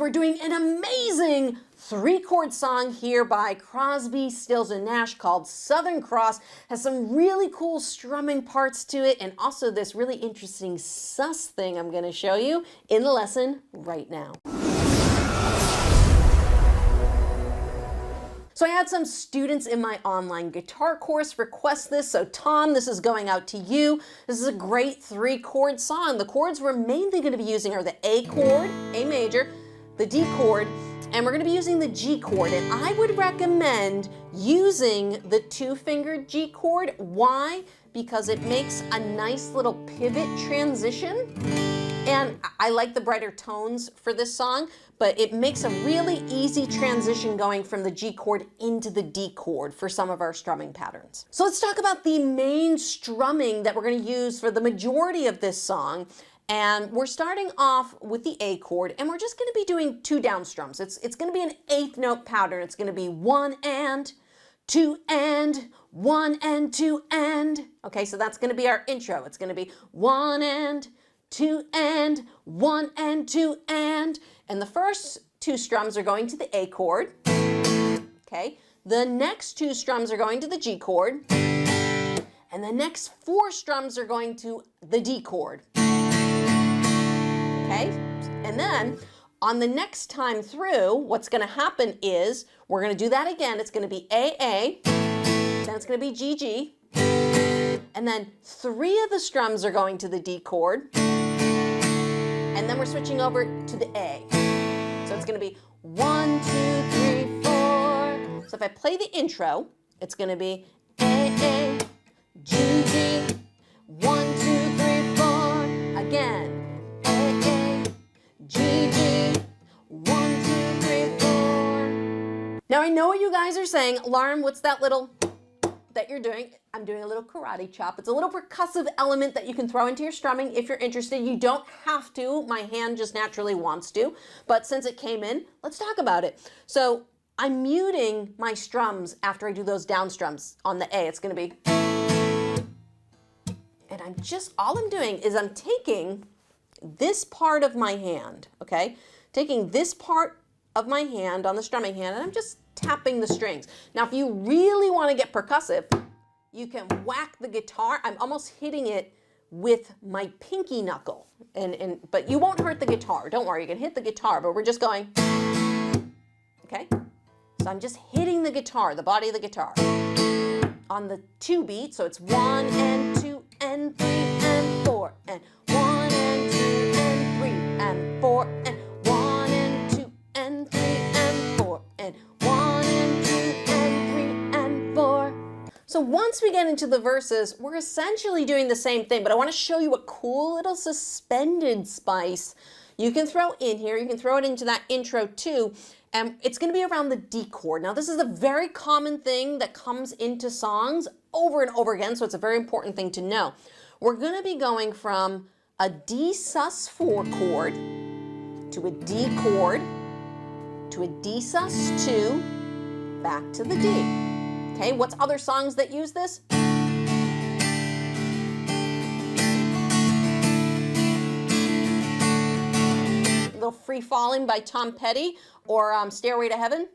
we're doing an amazing 3-chord song here by Crosby, Stills, and Nash called Southern Cross. Has some really cool strumming parts to it and also this really interesting sus thing I'm going to show you in the lesson right now. So I had some students in my online guitar course request this. So Tom, this is going out to you. This is a great 3-chord song. The chords we're mainly going to be using are the A chord, A major, the D chord, and we're going to be using the G chord. And I would recommend using the 2-fingered G chord. Why? Because it makes a nice little pivot transition. And I like the brighter tones for this song, but it makes a really easy transition going from the G chord into the D chord for some of our strumming patterns. So let's talk about the main strumming that we're going to use for the majority of this song. And we're starting off with the A chord, and we're just going to be doing 2 down strums. It's going to be an 8th note pattern. It's going to be 1 and 2 and 1 and 2 and. Okay, so that's going to be our intro. It's going to be 1 and 2 and 1 and 2 and the first 2 strums are going to the A chord. Okay, the next 2 strums are going to the G chord, and the next 4 strums are going to the D chord. Okay, and then on the next time through, what's going to happen is we're going to do that again. It's going to be A, then it's going to be G, G, and then 3 of the strums are going to the D chord. And then we're switching over to the A. So it's going to be 1, 2, 3, 4. So if I play the intro, it's going to be A, G, G, 1, 2, 3, 4. Again, A, G, G, 1, 2, 3, 4. Now I know what you guys are saying. Lauren, what's that little that you're doing? I'm doing a little karate chop. It's a little percussive element that you can throw into your strumming if you're interested. You don't have to. My hand just naturally wants to. But since it came in, let's talk about it. So I'm muting my strums after I do those down strums on the A. It's going to be, and all I'm doing is I'm taking this part of my hand, okay? Taking this part of my hand on the strumming hand, and I'm just tapping the strings. Now, if you really want to get percussive, you can whack the guitar. I'm almost hitting it with my pinky knuckle, but you won't hurt the guitar. Don't worry, you can hit the guitar, but we're just going, okay? So I'm just hitting the guitar, the body of the guitar, on the 2 beat. So it's 1 and 2 and 3 and 4 and 1 and 2 and 3 and 4 and 1 and 2 and 3 and 4 and 1 and 2 and 3 and 4. So once we get into the verses, we're essentially doing the same thing, but I want to show you a cool little suspended spice you can throw in here. You can throw it into that intro too, and it's going to be around the D chord. Now this is a very common thing that comes into songs over and over again, so it's a very important thing to know. We're going to be going from a D sus4 chord to a D chord to a D sus2 back to the D. Okay, what's other songs that use this? A little Free Falling by Tom Petty, or Stairway to Heaven.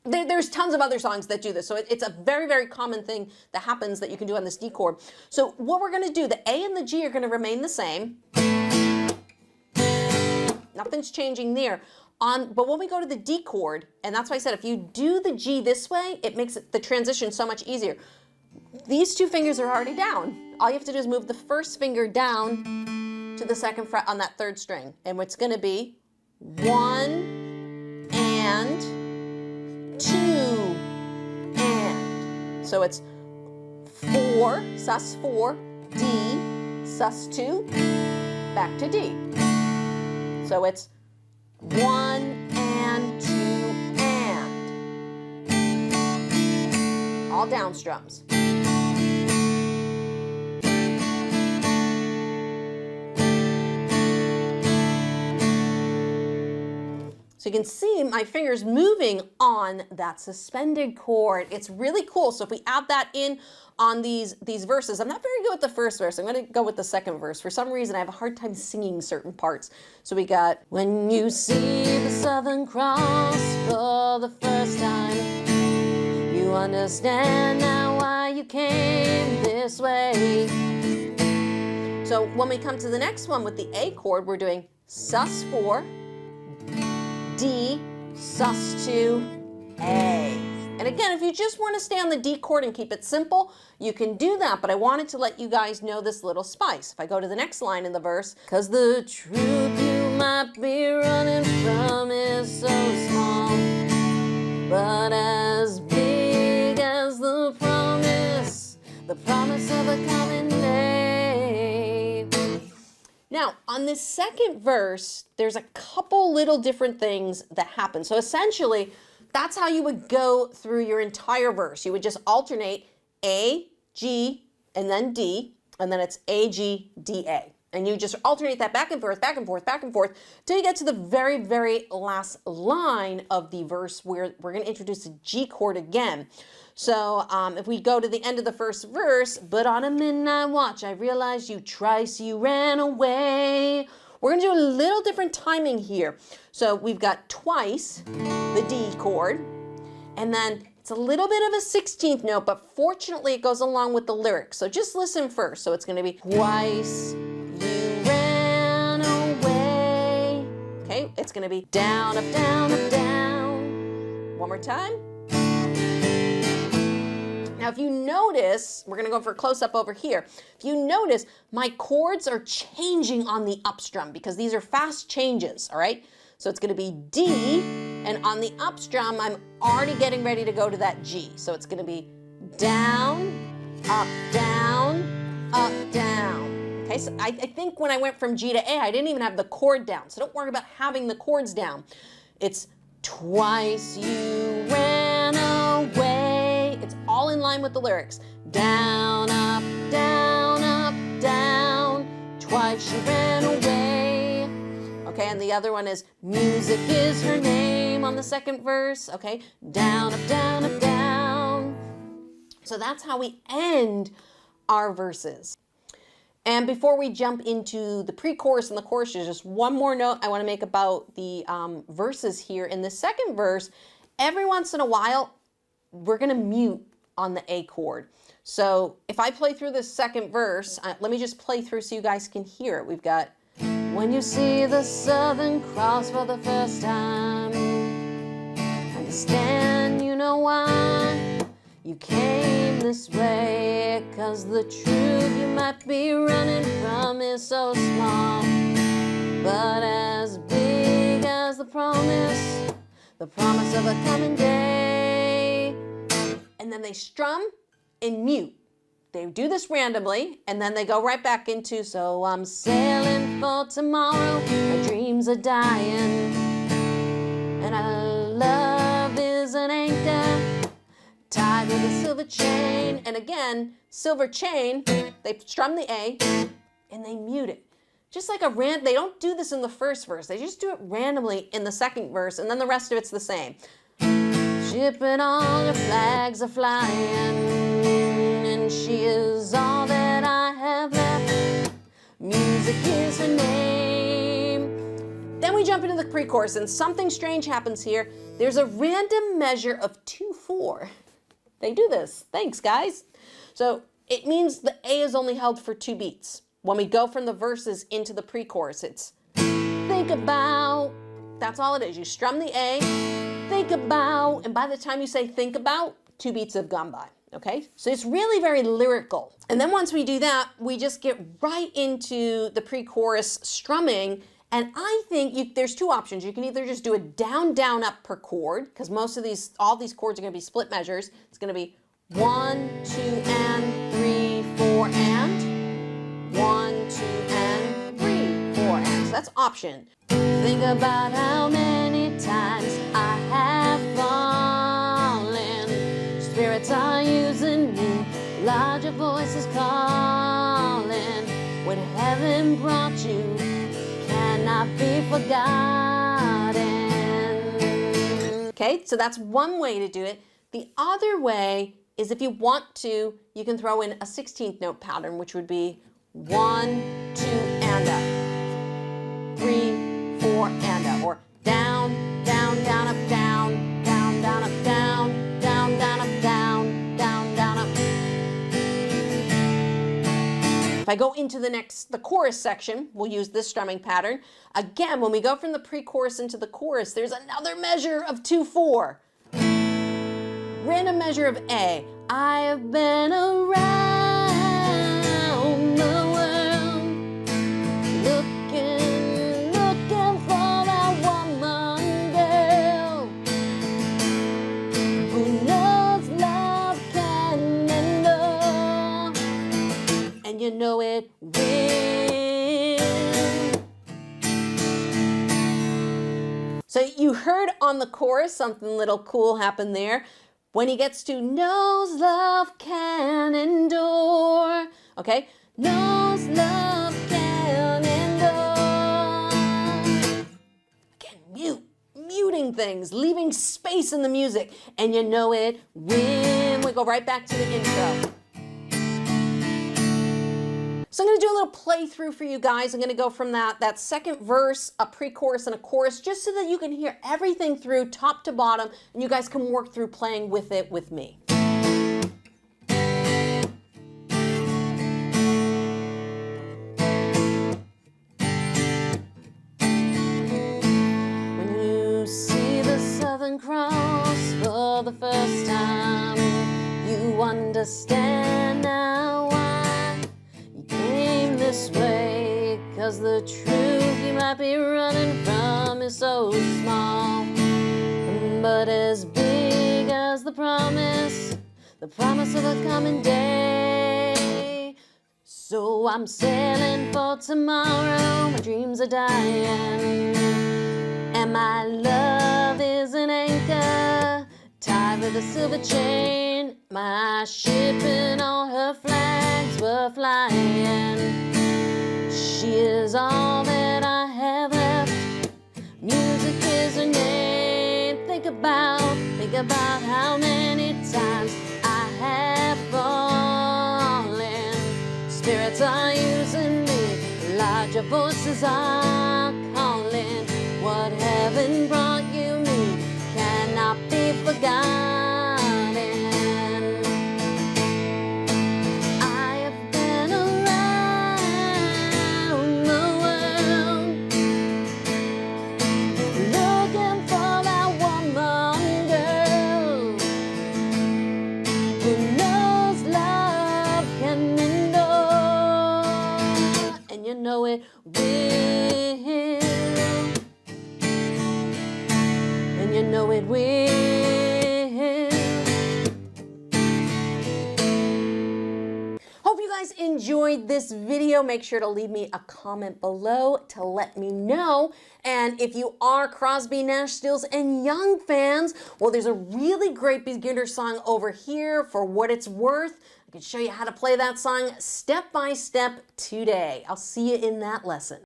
There's tons of other songs that do this, so it's a very, very common thing that happens that you can do on this D chord. So what we're going to do, the A and the G are going to remain the same. Nothing's changing there. But when we go to the D chord, and that's why I said if you do the G this way, it makes the transition so much easier. These 2 fingers are already down. All you have to do is move the first finger down to the 2nd fret on that 3rd string. And it's going to be 1 and 2 and. So it's 4, sus4, D, sus2, back to D. So it's 1 and 2 and. All down strums. So you can see my fingers moving on that suspended chord. It's really cool. So if we add that in on these verses, I'm not very good with the first verse. I'm going to go with the second verse. For some reason, I have a hard time singing certain parts. So we got, when you see the Southern Cross for the first time, you understand now why you came this way. So when we come to the next one with the A chord, we're doing sus4, D, sus2, A. And again, if you just want to stay on the D chord and keep it simple, you can do that, but I wanted to let you guys know this little spice. If I go to the next line in the verse, 'cause the truth you might be running from is so small, but as big as the promise of a coming day. Now, on this second verse, there's a couple little different things that happen. So essentially, that's how you would go through your entire verse. You would just alternate A, G, and then D, and then it's A, G, D, A. And you just alternate that back and forth, back and forth, back and forth, till you get to the very, very last line of the verse where we're going to introduce the G chord again. So if we go to the end of the first verse, but on a midnight watch, I realized you twice you ran away. We're going to do a little different timing here. So we've got twice, the D chord, and then it's a little bit of a 16th note, but fortunately it goes along with the lyrics. So just listen first. So it's going to be twice you ran away. Okay, it's going to be down, up, down, up, down. One more time. Now, if you notice, we're going to go for a close-up over here. If you notice, my chords are changing on the up strum because these are fast changes, all right? So it's going to be D, and on the up strum, I'm already getting ready to go to that G. So it's going to be down, up, down, up, down. Okay, so I think when I went from G to A, I didn't even have the chord down. So don't worry about having the chords down. It's twice you ran away. It's all in line with the lyrics. Down, up, down, up, down. Twice you ran away. Okay, and the other one is music is her name on the second verse. Okay, down, up, down, up, down. So that's how we end our verses. And before we jump into the pre-chorus and the chorus, there's just one more note I want to make about the verses here. In the second verse, every once in a while, we're going to mute on the A chord. So if I play through this second verse, let me just play through so you guys can hear it. We've got, when you see the Southern Cross for the first time, understand you know why you came this way, 'cause the truth you might be running from is so small, but as big as the promise of a coming day. And then they strum and mute. They do this randomly, and then they go right back into, so I'm sailing for tomorrow, my dreams are dying, and our love is an anchor tied with a silver chain. And again, silver chain, they strum the A, and they mute it. Just like they don't do this in the first verse, they just do it randomly in the second verse, and then the rest of it's the same. Ship and all your flags are flying, and she is all that I have left. Music is her name. Then we jump into the pre-chorus, and something strange happens here. There's a random measure of 2/4. They do this. Thanks, guys. So it means the A is only held for 2 beats. When we go from the verses into the pre-chorus, it's think about. That's all it is. You strum the A, think about, and by the time you say think about, 2 beats have gone by. Okay, so it's really very lyrical. And then once we do that, we just get right into the pre-chorus strumming. And I think there's 2 options. You can either just do a down, down, up per chord, because all these chords are going to be split measures. It's going to be 1, 2, and 3, 4, and 1, 2, and 3, 4, and. So that's option. Think about how many times I have fallen. Spirits are using me, larger voices calling. When heaven brought you, cannot be forgotten. Okay, so that's one way to do it. The other way is if you want to, you can throw in a 16th note pattern, which would be 1, 2, and up, 3, 4, and up, or down, down, down, up, down, down, down, up, down, down, down, up, down, down, down, up. If I go into the chorus section, we'll use this strumming pattern. Again, when we go from the pre-chorus into the chorus, there's another measure of 2/4. Random measure of A. I have been around the world, looking for that woman girl who knows love can endure, and you know it will. So you heard on the chorus something little cool happened there. When he gets to knows love can endure, okay? Knows love can endure. Again, muting things, leaving space in the music, and you know it when we go right back to the intro. So I'm going to do a little playthrough for you guys. I'm going to go from that second verse, a pre-chorus and a chorus, just so that you can hear everything through top to bottom, and you guys can work through playing with it with me. When you see the Southern Cross for the first time, you understand now why came this way, 'cause the truth you might be running from is so small, but as big as the promise of a coming day. So I'm sailing for tomorrow, my dreams are dying, and my love is an anchor tied with a silver chain. My ship and all her flags were flying. She is all that I have left. Music is her name. Think about how many times I have fallen. Spirits are using me, larger voices are calling. What heaven brought you me cannot be forgotten. You know it will, and you know it will. Hope you guys enjoyed this video. Make sure to leave me a comment below to let me know. And if you are Crosby, Nash, Stills, and Young fans, well, there's a really great beginner song over here for what it's worth. I can show you how to play that song step by step today. I'll see you in that lesson.